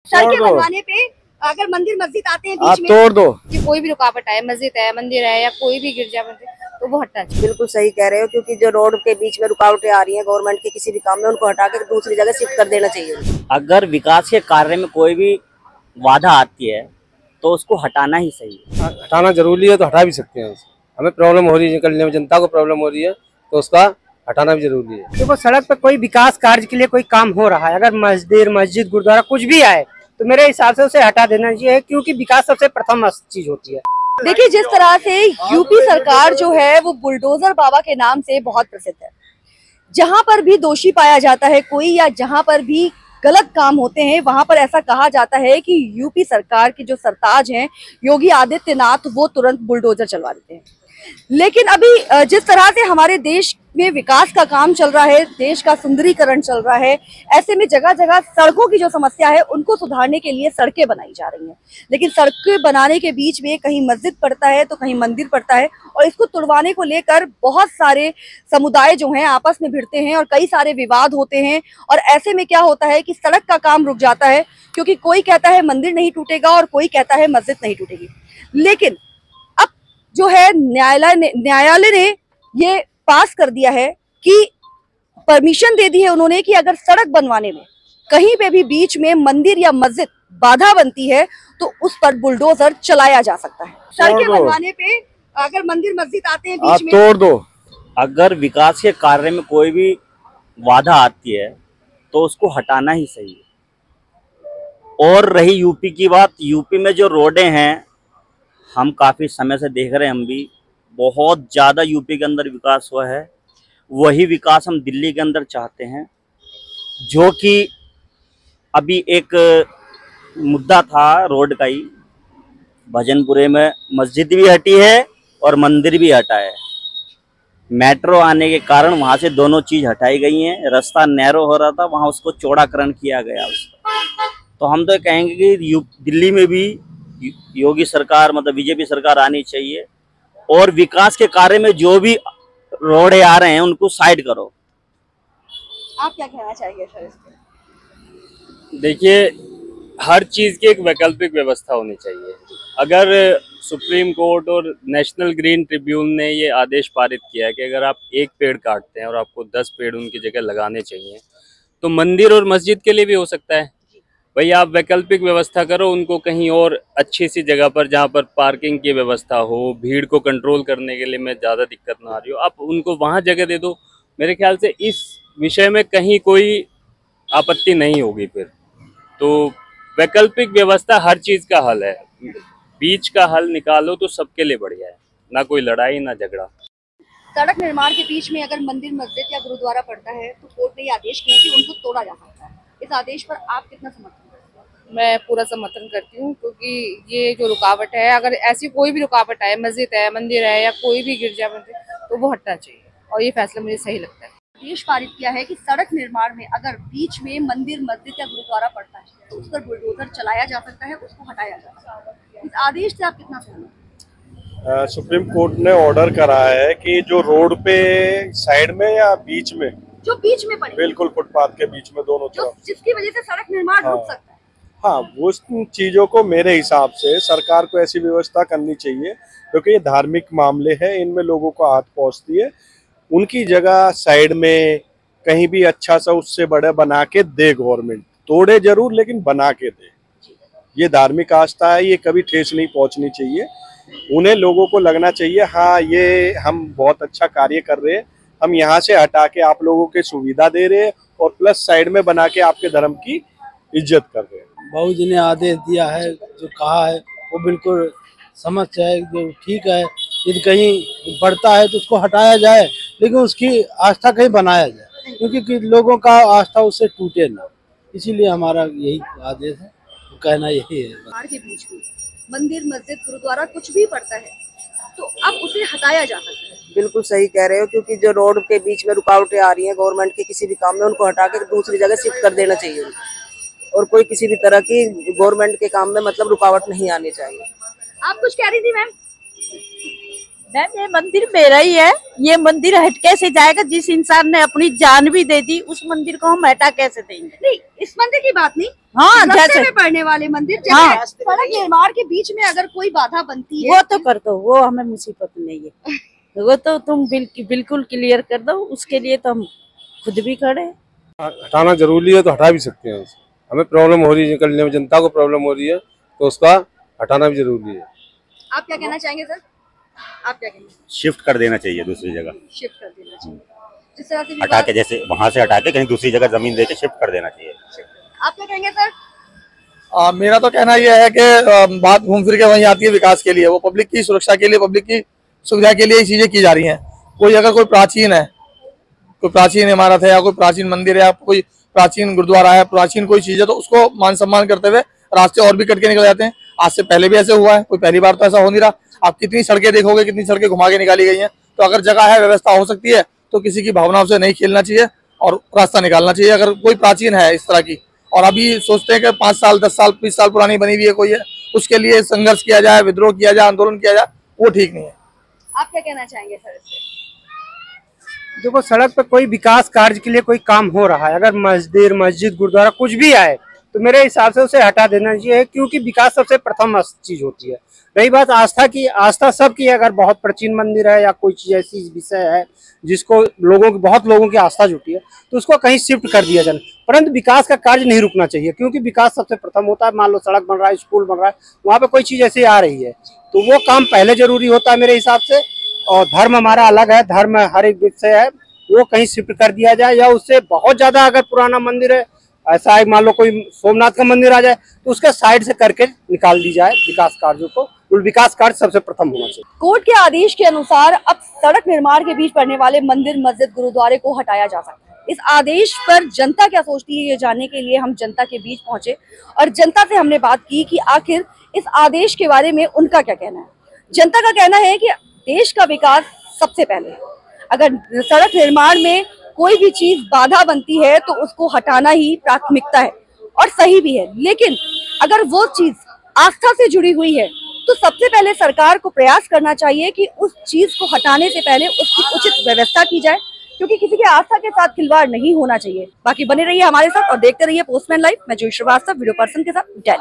सड़कें बनवाने पे अगर मंदिर मस्जिद आते हैं आप बीच में, तोड़ दो। कि कोई भी रुकावट आए, मस्जिद है, मंदिर है या कोई भी गिरजा मंदिर, तो वो हटना चाहिए। बिल्कुल सही कह रहे हो, क्योंकि जो रोड के बीच में रुकावटें आ रही हैं गवर्नमेंट के किसी भी काम में, उनको हटा कर दूसरी जगह शिफ्ट कर देना चाहिए। अगर विकास के कार्य में कोई भी बाधा आती है तो उसको हटाना ही सही है। हटाना जरूरी है तो हटा भी सकते हैं। हमें प्रॉब्लम हो रही है निकलने में, जनता को प्रॉब्लम हो रही है, तो उसका हटाना भी जरूरी है। देखो, सड़क पर कोई विकास कार्य के लिए कोई काम हो रहा है, अगर मस्जिद गुरुद्वारा कुछ भी आए तो मेरे हिसाब से उसे हटा देना चाहिए, क्योंकि विकास सबसे प्रथम चीज होती है। देखिए जिस तरह से यूपी सरकार जो है वो बुलडोजर बाबा के नाम से बहुत प्रसिद्ध है। जहां पर भी दोषी पाया जाता है कोई, या जहां पर भी गलत काम होते हैं, वहां पर ऐसा कहा जाता है कि यूपी सरकार के जो सरताज हैं योगी आदित्यनाथ, वो तुरंत बुलडोजर चलवा देते हैं। लेकिन अभी जिस तरह से हमारे देश में विकास का काम चल रहा है, देश का सुंदरीकरण चल रहा है, ऐसे में जगह जगह सड़कों की जो समस्या है उनको सुधारने के लिए सड़कें बनाई जा रही हैं। लेकिन सड़कें बनाने के बीच में कहीं मस्जिद पड़ता है तो कहीं मंदिर पड़ता है, और इसको तुड़वाने को लेकर बहुत सारे समुदाय जो हैं आपस में भिड़ते हैं और कई सारे विवाद होते हैं। और ऐसे में क्या होता है कि सड़क का काम रुक जाता है, क्योंकि कोई कहता है मंदिर नहीं टूटेगा और कोई कहता है मस्जिद नहीं टूटेगी। लेकिन जो है न्यायालय ने ये पास कर दिया है कि परमिशन दे दी है उन्होंने कि अगर सड़क बनवाने में कहीं पे भी बीच में मंदिर या मस्जिद बाधा बनती है तो उस पर बुलडोजर चलाया जा सकता है। सड़कें बनवाने पे अगर मंदिर मस्जिद आते हैं बीच में, तोड़ दो। अगर विकास के कार्य में कोई भी बाधा आती है तो उसको हटाना ही सही है। और रही यूपी की बात, यूपी में जो रोडें हैं हम काफ़ी समय से देख रहे हैं, हम भी बहुत ज़्यादा यूपी के अंदर विकास हुआ है। वही विकास हम दिल्ली के अंदर चाहते हैं, जो कि अभी एक मुद्दा था रोड का ही, भजनपुरे में मस्जिद भी हटी है और मंदिर भी हटा है। मेट्रो आने के कारण वहाँ से दोनों चीज़ हटाई गई हैं। रास्ता नैरो हो रहा था, वहाँ उसको चौड़ाकरण किया गया उसका। तो हम तो कहेंगे कि दिल्ली में भी योगी सरकार, मतलब बीजेपी सरकार आनी चाहिए, और विकास के कार्य में जो भी रोडे आ रहे हैं उनको साइड करो। आप क्या कहना चाहेंगे सर इस पे? देखिए, हर चीज़ की एक वैकल्पिक व्यवस्था होनी चाहिए। अगर सुप्रीम कोर्ट और नेशनल ग्रीन ट्रिब्यूनल ने ये आदेश पारित किया है कि अगर आप एक पेड़ काटते हैं और आपको 10 पेड़ उनकी जगह लगाने चाहिए, तो मंदिर और मस्जिद के लिए भी हो सकता है। भाई आप वैकल्पिक व्यवस्था करो उनको कहीं और अच्छी सी जगह पर, जहाँ पर पार्किंग की व्यवस्था हो, भीड़ को कंट्रोल करने के लिए में ज़्यादा दिक्कत ना आ रही हो, आप उनको वहाँ जगह दे दो। मेरे ख्याल से इस विषय में कहीं कोई आपत्ति नहीं होगी। फिर तो वैकल्पिक व्यवस्था हर चीज़ का हल है, बीच का हल निकालो तो सबके लिए बढ़िया है, ना कोई लड़ाई ना झगड़ा। सड़क निर्माण के बीच में अगर मंदिर मस्जिद या गुरुद्वारा पड़ता है तो कोर्ट ने ये आदेश किया कि उनको तोड़ा जा सकता है। इस आदेश पर आप कितना समर्थन करते हैं? मैं पूरा समर्थन करती हूँ, क्योंकि ये जो रुकावट है, अगर ऐसी कोई भी रुकावट आए, मस्जिद है, मंदिर है या कोई भी गिरजा मंदिर, तो वो हटना चाहिए, और ये फैसला मुझे सही लगता है। आदेश पारित किया है कि सड़क निर्माण में अगर बीच में मंदिर मस्जिद या गुरुद्वारा पड़ता है तो उस पर बुलडोजर चलाया जा सकता है, उसको हटाया जा सकता है। इस आदेश से आप कितना सहमत? सुप्रीम कोर्ट ने ऑर्डर करा है कि जो रोड पे साइड में या बीच में, जो बीच में पड़े, बिल्कुल फुटपाथ के बीच में दोनों तरफ, जिसकी वजह से सड़क निर्माण रुक सकता है। हाँ, वो चीजों को मेरे हिसाब से सरकार को ऐसी व्यवस्था करनी चाहिए, क्योंकि ये धार्मिक मामले हैं, इनमें लोगों को हाथ पहुंचती है। उनकी जगह साइड में कहीं भी अच्छा सा उससे बड़ा बना के दे गवर्नमेंट, तोड़े जरूर लेकिन बना के दे। ये धार्मिक आस्था है, ये कभी ठेस नहीं पहुंचनी चाहिए। उन्हें लोगों को लगना चाहिए हाँ ये हम बहुत अच्छा कार्य कर रहे हैं, हम यहाँ से हटा के आप लोगों की सुविधा दे रहे हैं और प्लस साइड में बना के आपके धर्म की इज्जत कर रहे हैं। बाबू जी ने आदेश दिया है, जो कहा है वो बिल्कुल समझ है, जो ठीक है। यदि कहीं बढ़ता है तो उसको हटाया जाए, लेकिन उसकी आस्था कहीं बनाया जाए, क्योंकि लोगों का आस्था उससे टूटे ना। इसीलिए हमारा यही आदेश है, कहना यही है। के बीच में मंदिर मस्जिद गुरुद्वारा कुछ भी पड़ता है तो अब उसे हटाया जा सकता है। बिल्कुल सही कह रहे हो, क्योंकि जो रोड के बीच में रुकावटें आ रही हैं गवर्नमेंट के किसी भी काम में, उनको हटा कर दूसरी जगह शिफ्ट कर देना चाहिए। और कोई किसी भी तरह की गवर्नमेंट के काम में मतलब रुकावट नहीं आनी चाहिए। आप कुछ कह रही थी मैम? मैम, ये मंदिर मेरा ही है, ये मंदिर हट कैसे जाएगा? जिस इंसान ने अपनी जान भी दे दी, उस मंदिर को हम हटा कैसे देंगे? नहीं, इस मंदिर की बात नहीं, हाँ रास्ते जैसे में पड़ने वाले मंदिर, हाँ। जैसे सड़क निर्माण के बीच में अगर कोई बाधा बनती है वो तो कर दो, वो हमें मुसीबत नहीं है। वो तो तुम बिल्कुल क्लियर कर दो, उसके लिए तो हम खुद भी खड़े हैं। हटाना जरूरी है तो हटा भी सकते हैं उसे। हमें प्रॉब्लम हो रही है निकलने में, जनता को प्रॉब्लम हो रही है तो उसका हटाना भी जरूरी है। आप क्या कहना चाहेंगे सर? आप क्या कहेंगे? शिफ्ट कर देना चाहिए दूसरी जगह, शिफ्ट कर देना चाहिए, जिस तरह से हटा विवाद- के, जैसे वहां से हटा के कहीं दूसरी जगह जमीन दे के शिफ्ट कर देना चाहिए। आप क्या कहेंगे सर? मेरा तो कहना यह है कि बात घूम फिर के वहीं आती है विकास के लिए। वो पब्लिक की सुरक्षा के लिए, पब्लिक की सुविधा के लिए ये चीजें की जा रही हैं। कोई अगर कोई प्राचीन है, कोई प्राचीन इमारत है या कोई प्राचीन मंदिर है या कोई प्राचीन गुरुद्वारा है, प्राचीन कोई चीज है, तो उसको मान सम्मान करते हुए रास्ते और भी कट के निकल जाते हैं। आज से पहले भी ऐसे हुआ है, कोई पहली बार तो ऐसा हो नहीं रहा। आप कितनी सड़कें देखोगे, कितनी सड़कें घुमा के निकाली गई हैं। तो अगर जगह है, व्यवस्था हो सकती है, तो किसी की भावनाओं से नहीं खेलना चाहिए और रास्ता निकालना चाहिए। अगर कोई प्राचीन है इस तरह की और अभी सोचते हैं कि 5 साल 10 साल 20 साल पुरानी बनी हुई है कोई है, उसके लिए संघर्ष किया जाए, विद्रोह किया जाए, आंदोलन किया जाए, वो ठीक नहीं है। आप क्या कहना चाहेंगे सर इससे? देखो, सड़क पर कोई विकास कार्य के लिए कोई काम हो रहा है, अगर मस्जिद गुरुद्वारा कुछ भी आए तो मेरे हिसाब से उसे हटा देना चाहिए, क्योंकि विकास सबसे प्रथम चीज होती है। रही बात आस्था की, आस्था सबकी है। अगर बहुत प्राचीन मंदिर है या कोई चीज ऐसी विषय है जिसको बहुत लोगों की आस्था जुटी है, तो उसको कहीं शिफ्ट कर दिया जाए, परंतु विकास का कार्य नहीं रुकना चाहिए, क्योंकि विकास सबसे प्रथम होता है। मान लो सड़क बन रहा है, स्कूल बन रहा है, वहाँ पे कोई चीज ऐसी आ रही है तो वो काम पहले जरूरी होता है मेरे हिसाब से। और धर्म हमारा अलग है, धर्म हर एक विषय है, वो कहीं शिफ्ट कर दिया जाए। या उससे बहुत ज्यादा अगर पुराना मंदिर है, ऐसा है मान लो कोई सोमनाथ का मंदिर आ जाए, तो उसके साइड से करके निकाल दी जाए विकास कार्यों को। विकास कार्य सबसे प्रथम होना चाहिए। कोर्ट के आदेश के अनुसार अब सड़क निर्माण के बीच पड़ने वाले मंदिर, मस्जिद, गुरुद्वारे को हटाया जा सकता है। इस आदेश पर जनता क्या सोचती है, ये जानने के लिए हम जनता के बीच पहुंचे और जनता से हमने बात की कि आखिर इस आदेश के बारे में उनका क्या कहना है। जनता का कहना है कि देश का विकास सबसे पहले है। अगर सड़क निर्माण में कोई भी चीज बाधा बनती है तो उसको हटाना ही प्राथमिकता है और सही भी है। लेकिन अगर वो चीज आस्था से जुड़ी हुई है तो सबसे पहले सरकार को प्रयास करना चाहिए कि उस चीज को हटाने से पहले उसकी उचित व्यवस्था की जाए, क्योंकि किसी की आस्था के साथ खिलवाड़ नहीं होना चाहिए। बाकी बने रहिए हमारे साथ और देखते रहिए पोस्टमैन लाइव। मैं जूही श्रीवास्तव, वीडियो पर्सन के साथ, दिल्ली।